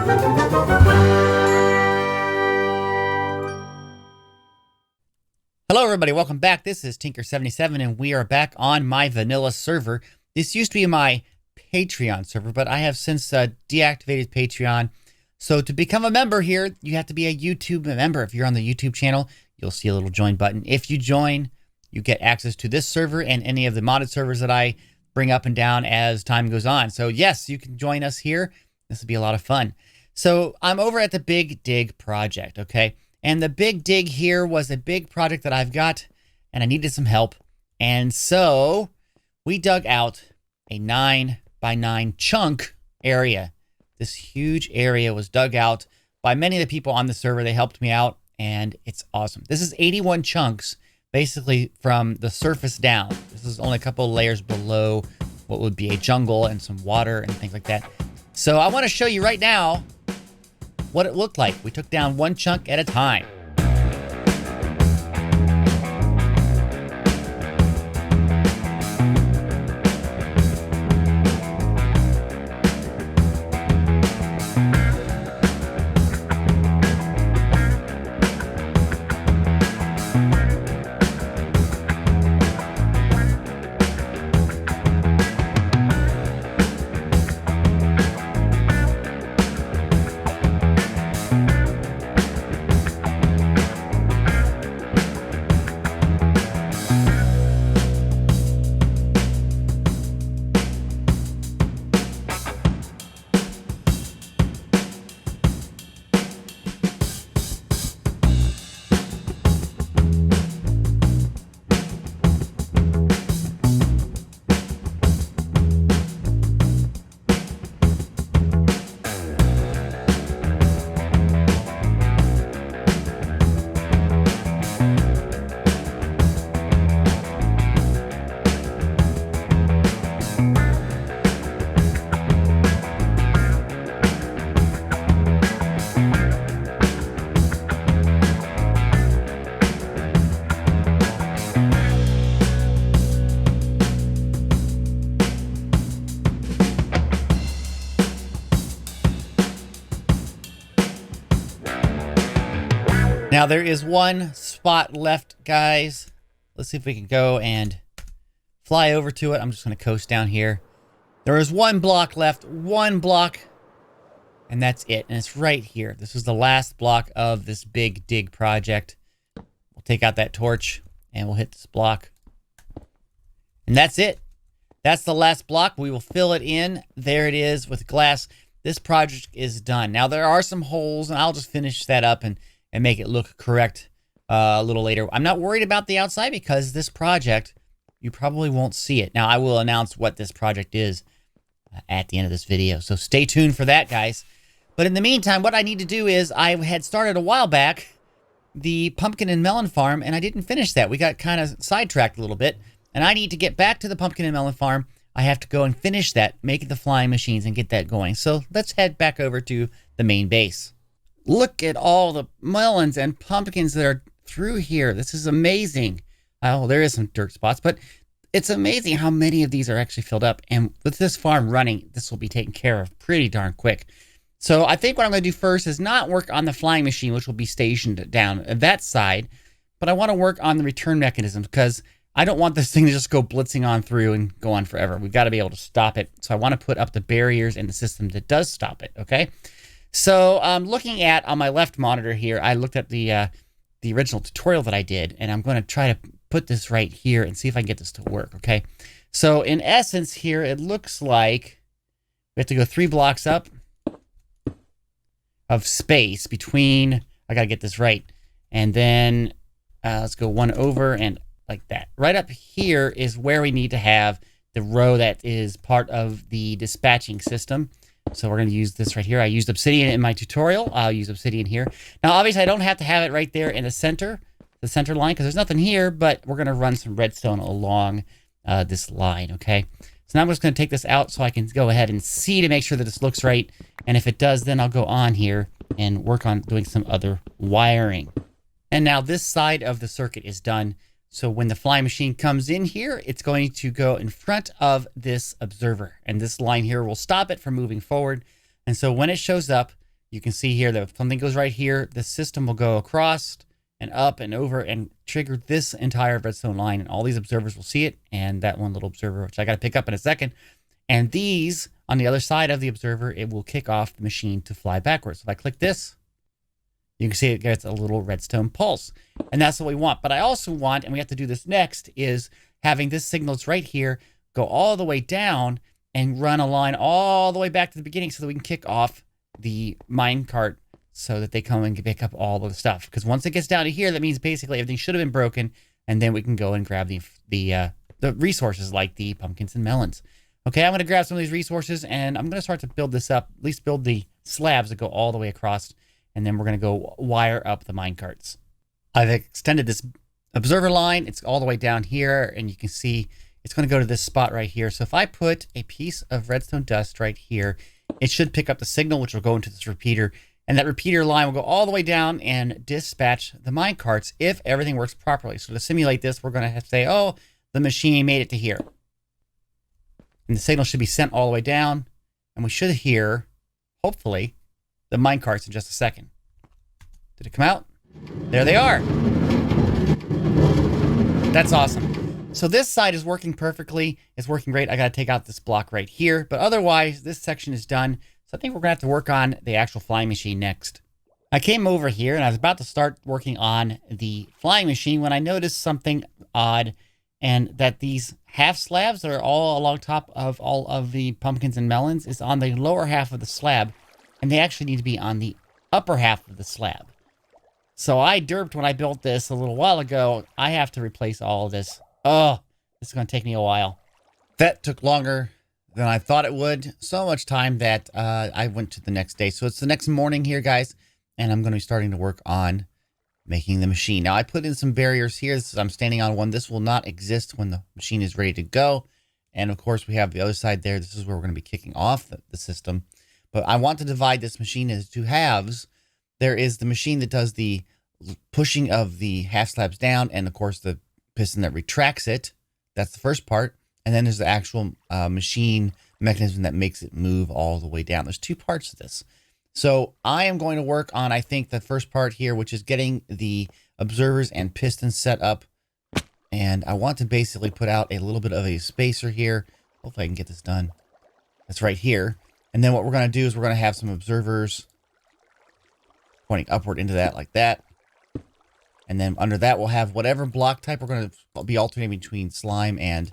Hello everybody, welcome back. This is 𝗂𝗃𝗁𝗏 and we are back on my vanilla server. This used to be my Patreon server, but I have since deactivated Patreon. So to become a member here, you have to be a YouTube member. If you're on the YouTube channel, you'll see a little join button. If you join, you get access to this server and any of the modded servers that I bring up and down as time goes on. So yes, you can join us here. This will be a lot of fun. So I'm over at the Big Dig project, okay? And the Big Dig here was a big project that I've got, and I needed some help. And so we dug out a 9x9 chunk area. This huge area was dug out by many of the people on the server. They helped me out, and it's awesome. This is 81 chunks, basically from the surface down. This is only a couple of layers below what would be a jungle and some water and things like that. So I want to show you right now what it looked like. We took down one chunk at a time. Now there is one spot left, guys. Let's see if we can go and fly over to it. I'm just going to coast down here. There is one block left, one block, and that's it. And it's right here. This is the last block of this Big Dig project. We'll take out that torch and we'll hit this block. And that's it. That's the last block. We will fill it in. There it is with glass. This project is done. Now there are some holes, and I'll just finish that up and make it look correct a little later. I'm not worried about the outside because this project, you probably won't see it. Now, I will announce what this project is at the end of this video, so stay tuned for that, guys. But in the meantime, what I need to do is I had started a while back the pumpkin and melon farm, and I didn't finish that. We got kind of sidetracked a little bit, and I need to get back to the pumpkin and melon farm. I have to go and finish that, make the flying machines, and get that going. So let's head back over to the main base. Look at all the melons and pumpkins that are through here. This is amazing. Oh, there is some dirt spots, but it's amazing how many of these are actually filled up. And with this farm running, this will be taken care of pretty darn quick. So I think what I'm going to do first is not work on the flying machine, which will be stationed down that side, but I want to work on the return mechanisms because I don't want this thing to just go blitzing on through and go on forever. We've got to be able to stop it. So I want to put up the barriers in the system that does stop it, okay? So I'm looking at, on my left monitor here, I looked at the original tutorial that I did, and I'm going to try to put this right here and see if I can get this to work, okay? So in essence here, it looks like we have to go 3 blocks up of space between, I got to get this right, and then let's go 1 over and like that. Right up here is where we need to have the row that is part of the dispatching system. So we're going to use this right here. I used obsidian in my tutorial. I'll use obsidian here. Now, obviously, I don't have to have it right there in the center line, because there's nothing here, but we're going to run some redstone along this line, okay? So now I'm just going to take this out so I can go ahead and see to make sure that this looks right. And if it does, then I'll go on here and work on doing some other wiring. And now this side of the circuit is done. So when the flying machine comes in here, it's going to go in front of this observer. And this line here will stop it from moving forward. And so when it shows up, you can see here that if something goes right here, the system will go across and up and over and trigger this entire redstone line, and all these observers will see it, and that one little observer, which I got to pick up in a second. And these, on the other side of the observer, it will kick off the machine to fly backwards. If I click this, you can see it gets a little redstone pulse. And that's what we want. But I also want, and we have to do this next, is having this signal that's right here go all the way down and run a line all the way back to the beginning so that we can kick off the minecart so that they come and pick up all of the stuff. Because once it gets down to here, that means basically everything should have been broken, and then we can go and grab the resources like the pumpkins and melons. Okay, I'm going to grab some of these resources, and I'm going to start to build this up, at least build the slabs that go all the way across, and then we're going to go wire up the minecarts. I've extended this observer line. It's all the way down here, and you can see it's going to go to this spot right here. So if I put a piece of redstone dust right here, it should pick up the signal, which will go into this repeater, and that repeater line will go all the way down and dispatch the minecarts if everything works properly. So to simulate this, we're going to have to say, oh, the machine made it to here. And the signal should be sent all the way down, and we should hear, hopefully, the minecarts in just a second. Did it come out? There they are. That's awesome. So this side is working perfectly. It's working great. I got to take out this block right here, but otherwise, this section is done. So I think we're going to have to work on the actual flying machine next. I came over here, and I was about to start working on the flying machine when I noticed something odd, and that these half slabs that are all along top of all of the pumpkins and melons is on the lower half of the slab, and they actually need to be on the upper half of the slab. So I derped when I built this a little while ago. I have to replace all of this. Oh, this is going to take me a while. That took longer than I thought it would. So much time that I went to the next day. So it's the next morning here, guys, and I'm going to be starting to work on making the machine. Now, I put in some barriers here. I'm standing on one. This will not exist when the machine is ready to go. And, of course, we have the other side there. This is where we're going to be kicking off the system. But I want to divide this machine into two halves. There is the machine that does the pushing of the half slabs down, and, of course, the piston that retracts it. That's the first part. And then there's the actual machine mechanism that makes it move all the way down. There's two parts to this. So I am going to work on, I think, the first part here, which is getting the observers and pistons set up. And I want to basically put out a little bit of a spacer here. Hopefully I can get this done. That's right here. And then what we're going to do is we're going to have some observers pointing upward into that like that. And then under that, we'll have whatever block type. We're going to be alternating between slime and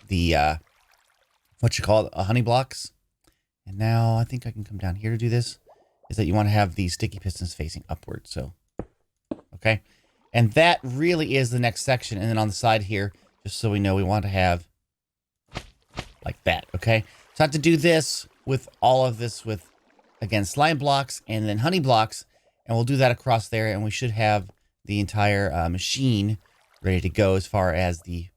the, honey blocks. And now I think I can come down here to do this. Is that you want to have these sticky pistons facing upward. So, okay. And that really is the next section. And then on the side here, just so we know, we want to have like that. Okay. So I have to do this with all of this with, again, slime blocks and then honey blocks. And we'll do that across there. And we should have the entire machine ready to go as far as the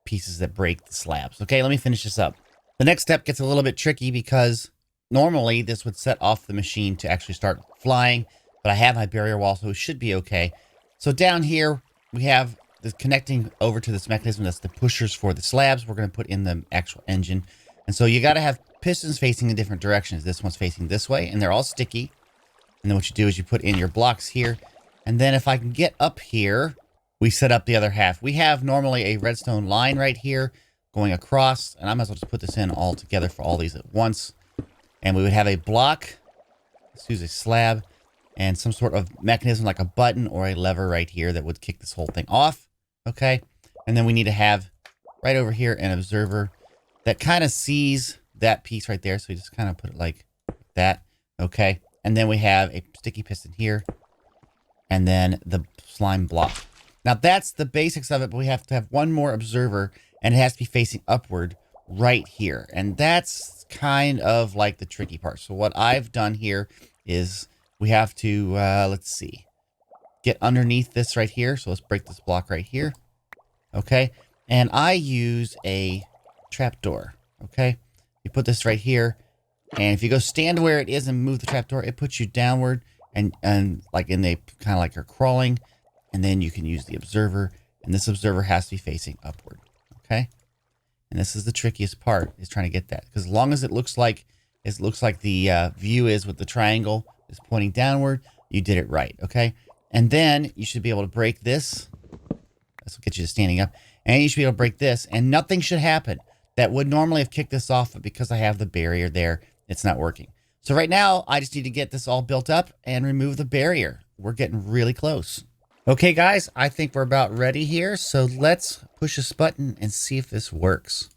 pieces that break the slabs. Okay, let me finish this up. The next step gets a little bit tricky because normally this would set off the machine to actually start flying, but I have my barrier wall, so it should be okay. So down here, we have this connecting over to this mechanism that's the pushers for the slabs. We're going to put in the actual engine. And so you got to have pistons facing in different directions. This one's facing this way, and they're all sticky. And then what you do is you put in your blocks here. And then if I can get up here, we set up the other half. We have normally a redstone line right here going across, and I might as well just put this in all together for all these at once. And we would have a block, let's use a slab, and some sort of mechanism like a button or a lever right here that would kick this whole thing off. Okay. And then we need to have right over here an observer that kind of sees that piece right there. So we just kind of put it like that. Okay. And then we have a sticky piston here, and then the slime block. Now that's the basics of it, but we have to have one more observer, and it has to be facing upward right here. And that's kind of like the tricky part. So what I've done here is we have to, let's see, get underneath this right here. So let's break this block right here. Okay. And I use a trapdoor. Okay. You put this right here. And if you go stand where it is and move the trapdoor, it puts you downward and like in the kind of like you're crawling. And then you can use the observer, and this observer has to be facing upward. Okay. And this is the trickiest part, is trying to get that, because as long as it looks like It looks like the view is with the triangle is pointing downward. You did it right, okay? And then you should be able to break this. This will get you to standing up. And you should be able to break this, and nothing should happen. That would normally have kicked this off, but because I have the barrier there, it's not working. So right now, I just need to get this all built up and remove the barrier. We're getting really close. Okay, guys, I think we're about ready here. So let's push this button and see if this works.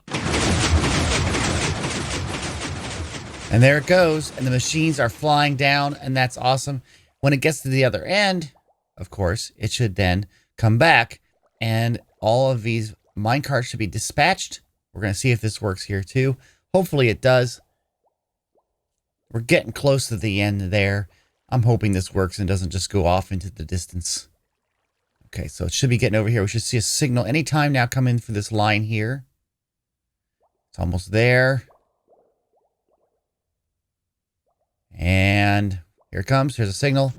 And there it goes. And the machines are flying down, and that's awesome. When it gets to the other end, of course, it should then come back, and all of these minecarts should be dispatched. We're going to see if this works here too. Hopefully it does. We're getting close to the end there. I'm hoping this works and doesn't just go off into the distance. Okay, so it should be getting over here. We should see a signal anytime now come in for this line here. It's almost there. And here it comes. Here's a signal.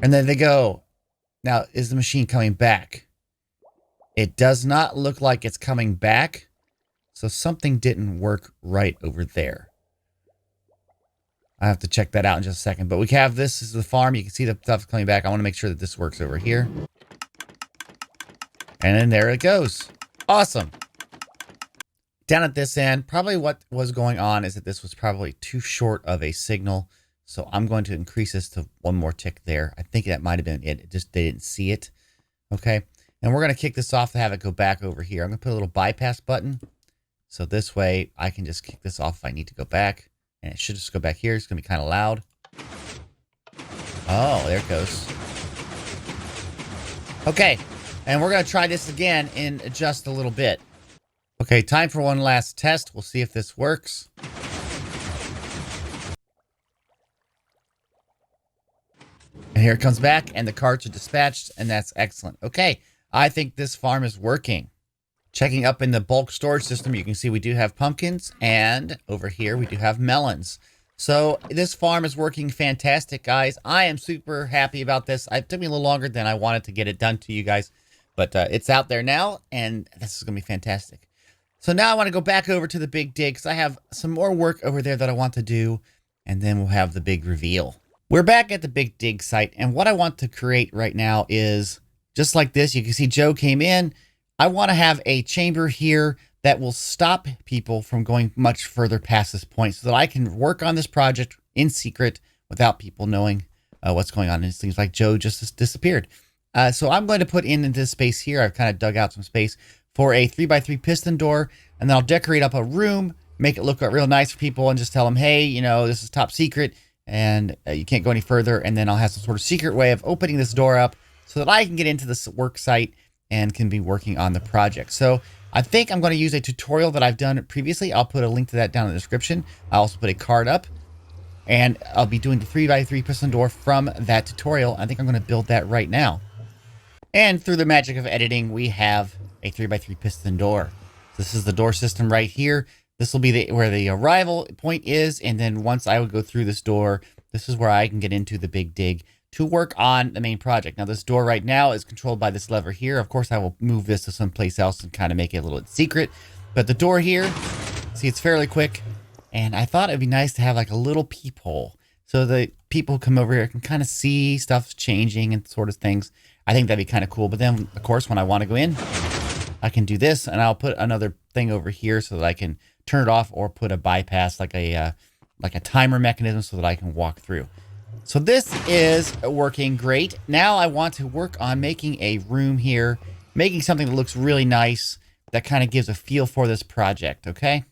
And then they go. Now, is the machine coming back? It does not look like it's coming back. So something didn't work right over there. I have to check that out in just a second. But we have this. This is the farm. You can see the stuff coming back. I want to make sure that this works over here. And then there it goes. Awesome. Down at this end, probably what was going on is that this was probably too short of a signal. So I'm going to increase this to one more tick there. I think that might have been it. Just they didn't see it. Okay. And we're going to kick this off to have it go back over here. I'm going to put a little bypass button. So this way I can just kick this off if I need to go back. And it should just go back here. It's going to be kind of loud. Oh, there it goes. Okay. And we're going to try this again in just a little bit. Okay, time for one last test. We'll see if this works. And here it comes back, and the carts are dispatched, and that's excellent. Okay, I think this farm is working. Checking up in the bulk storage system, you can see we do have pumpkins, and over here we do have melons. So this farm is working fantastic, guys. I am super happy about this. It took me a little longer than I wanted to get it done to you guys, but it's out there now, and this is going to be fantastic. So now I want to go back over to the big dig because I have some more work over there that I want to do, and then we'll have the big reveal. We're back at the big dig site, and what I want to create right now is just like this. You can see Joe came in. I want to have a chamber here that will stop people from going much further past this point so that I can work on this project in secret without people knowing what's going on. And it seems like Joe just disappeared. So I'm going to put in this space here. I've kind of dug out some space for a 3x3 piston door, and then I'll decorate up a room, make it look real nice for people, and just tell them, hey, you know, this is top secret, and you can't go any further. And then I'll have some sort of secret way of opening this door up so that I can get into this work site and can be working on the project. So I think I'm going to use a tutorial that I've done previously. I'll put a link to that down in the description. I'll also put a card up, and I'll be doing the 3x3 piston door from that tutorial. I think I'm going to build that right now. And through the magic of editing, we have a 3x3 piston door. This is the door system right here. This will be where the arrival point is. And then once I would go through this door, this is where I can get into the big dig to work on the main project. Now this door right now is controlled by this lever here. Of course, I will move this to someplace else and kind of make it a little secret. But the door here, see, it's fairly quick. And I thought it'd be nice to have like a little peephole so the people who come over here can kind of see stuff changing and sort of things. I think that'd be kind of cool. But then, of course, when I want to go in, I can do this, and I'll put another thing over here so that I can turn it off or put a bypass, like a timer mechanism, so that I can walk through. So this is working great. Now I want to work on making a room here, making something that looks really nice, that kind of gives a feel for this project, okay?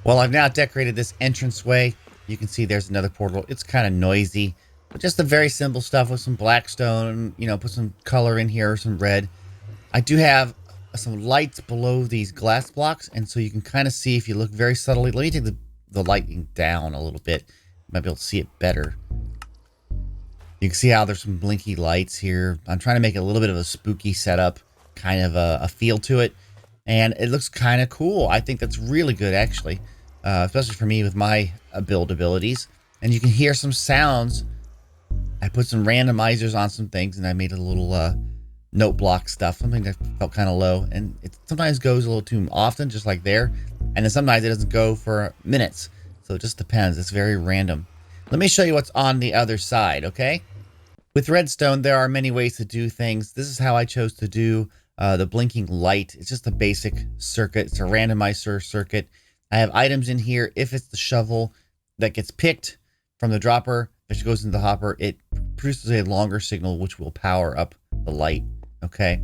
Well, I've now decorated this entranceway. You can see there's another portal. It's kind of noisy, but just the very simple stuff with some black stone, you know, put some color in here, some red. I do have some lights below these glass blocks, and so you can kind of see if you look very subtly. Let me take the lighting down a little bit. You might be able to see it better. You can see how there's some blinky lights here. I'm trying to make it a little bit of a spooky setup, kind of a feel to it, and it looks kind of cool. I think that's really good, actually, especially for me with my build abilities. And you can hear some sounds. I put some randomizers on some things, and I made a little note block stuff, something that felt kind of low, and it sometimes goes a little too often, just like there, and then sometimes it doesn't go for minutes. So it just depends. It's very random. Let me show you what's on the other side, okay? With redstone, there are many ways to do things. This is how I chose to do the blinking light. It's just a basic circuit. It's a randomizer circuit. I have items in here. If it's the shovel that gets picked from the dropper, which goes into the hopper, it produces a longer signal, which will power up the light, okay?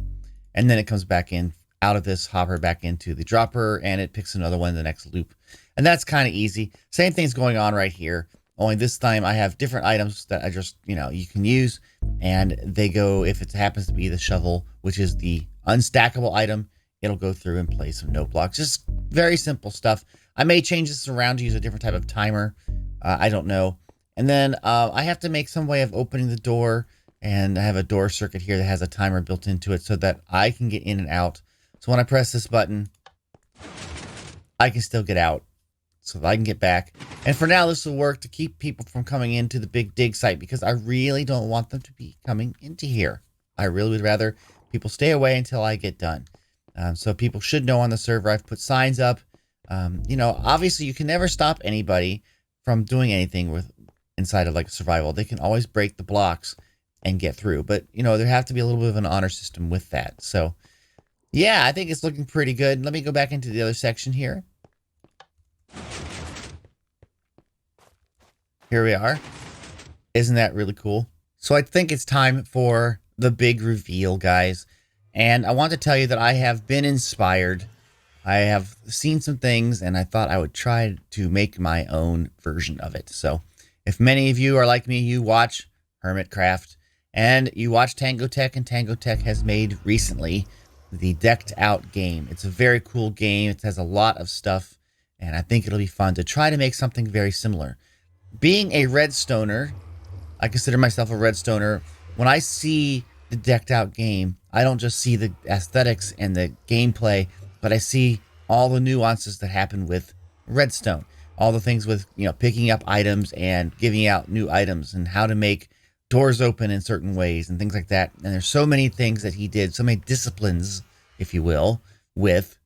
And then it comes back in, out of this hopper, back into the dropper, and it picks another one in the next loop. And that's kind of easy. Same thing's going on right here. Only this time I have different items that I just, you can use. And they go, if it happens to be the shovel, which is the unstackable item, it'll go through and play some note blocks. Just very simple stuff. I may change this around to use a different type of timer. I don't know. And then I have to make some way of opening the door. And I have a door circuit here that has a timer built into it so that I can get in and out. So when I press this button, I can still get out. So that I can get back. And for now, this will work to keep people from coming into the big dig site because I really don't want them to be coming into here. I really would rather people stay away until I get done. So people should know on the server. I've put signs up. Obviously you can never stop anybody from doing anything with inside of like survival. They can always break the blocks and get through. But, there have to be a little bit of an honor system with that. So, yeah, I think it's looking pretty good. Let me go back into the other section here. Here we are. Isn't that really cool? So I think it's time for the big reveal, guys. And I want to tell you that I have been inspired. I have seen some things and I thought I would try to make my own version of it. So if many of you are like me, you watch Hermitcraft and you watch Tango Tek, and Tango Tek has made recently the Decked Out game. It's a very cool game. It has a lot of stuff and I think it'll be fun to try to make something very similar. Being a redstoner, I consider myself a redstoner. When I see the Decked Out game, I don't just see the aesthetics and the gameplay, but I see all the nuances that happen with redstone. All the things with, picking up items and giving out new items and how to make doors open in certain ways and things like that. And there's so many things that he did, so many disciplines, if you will, with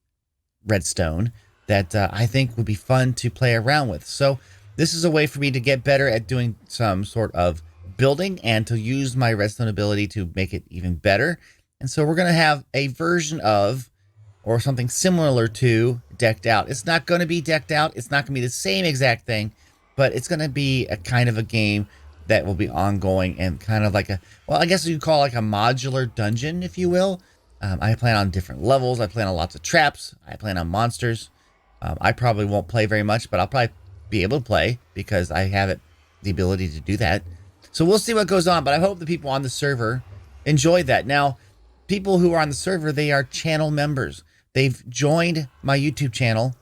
redstone that I think would be fun to play around with. So this is a way for me to get better at doing some sort of building and to use my redstone ability to make it even better. And so we're going to have a version of, or something similar to, Decked Out. It's not going to be Decked Out. It's not going to be the same exact thing, but it's going to be a kind of a game that will be ongoing and kind of like I guess you could call it like a modular dungeon, if you will. I plan on different levels. I plan on lots of traps. I plan on monsters. I probably won't play very much, but I'll probably be able to play because I have the ability to do that. So we'll see what goes on, but I hope the people on the server enjoy that. Now, people who are on the server, they are channel members. They've joined my YouTube channel.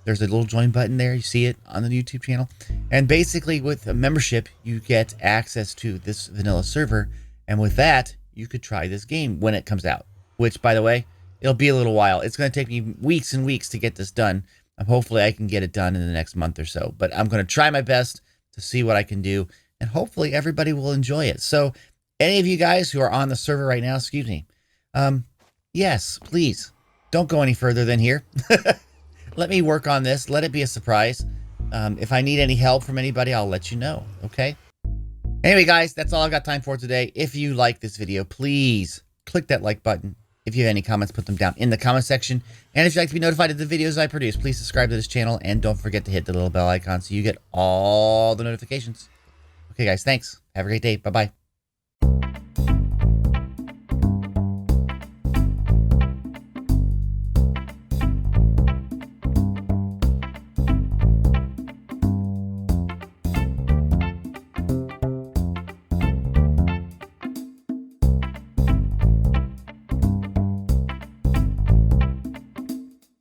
There's a little join button there. You see it on the YouTube channel. And basically with a membership, you get access to this vanilla server. And with that, you could try this game when it comes out, which, by the way, it'll be a little while. It's going to take me weeks and weeks to get this done. Hopefully I can get it done in the next month or so, but I'm going to try my best to see what I can do, and hopefully everybody will enjoy it. So any of you guys who are on the server right now, excuse me, yes, please don't go any further than here. Let me work on this. Let it be a surprise. If I need any help from anybody, I'll let you know. Okay. Anyway, guys, that's all I've got time for today. If you like this video, please click that like button. If you have any comments, put them down in the comment section. And if you'd like to be notified of the videos I produce, please subscribe to this channel. And don't forget to hit the little bell icon so you get all the notifications. Okay, guys, thanks. Have a great day. Bye-bye.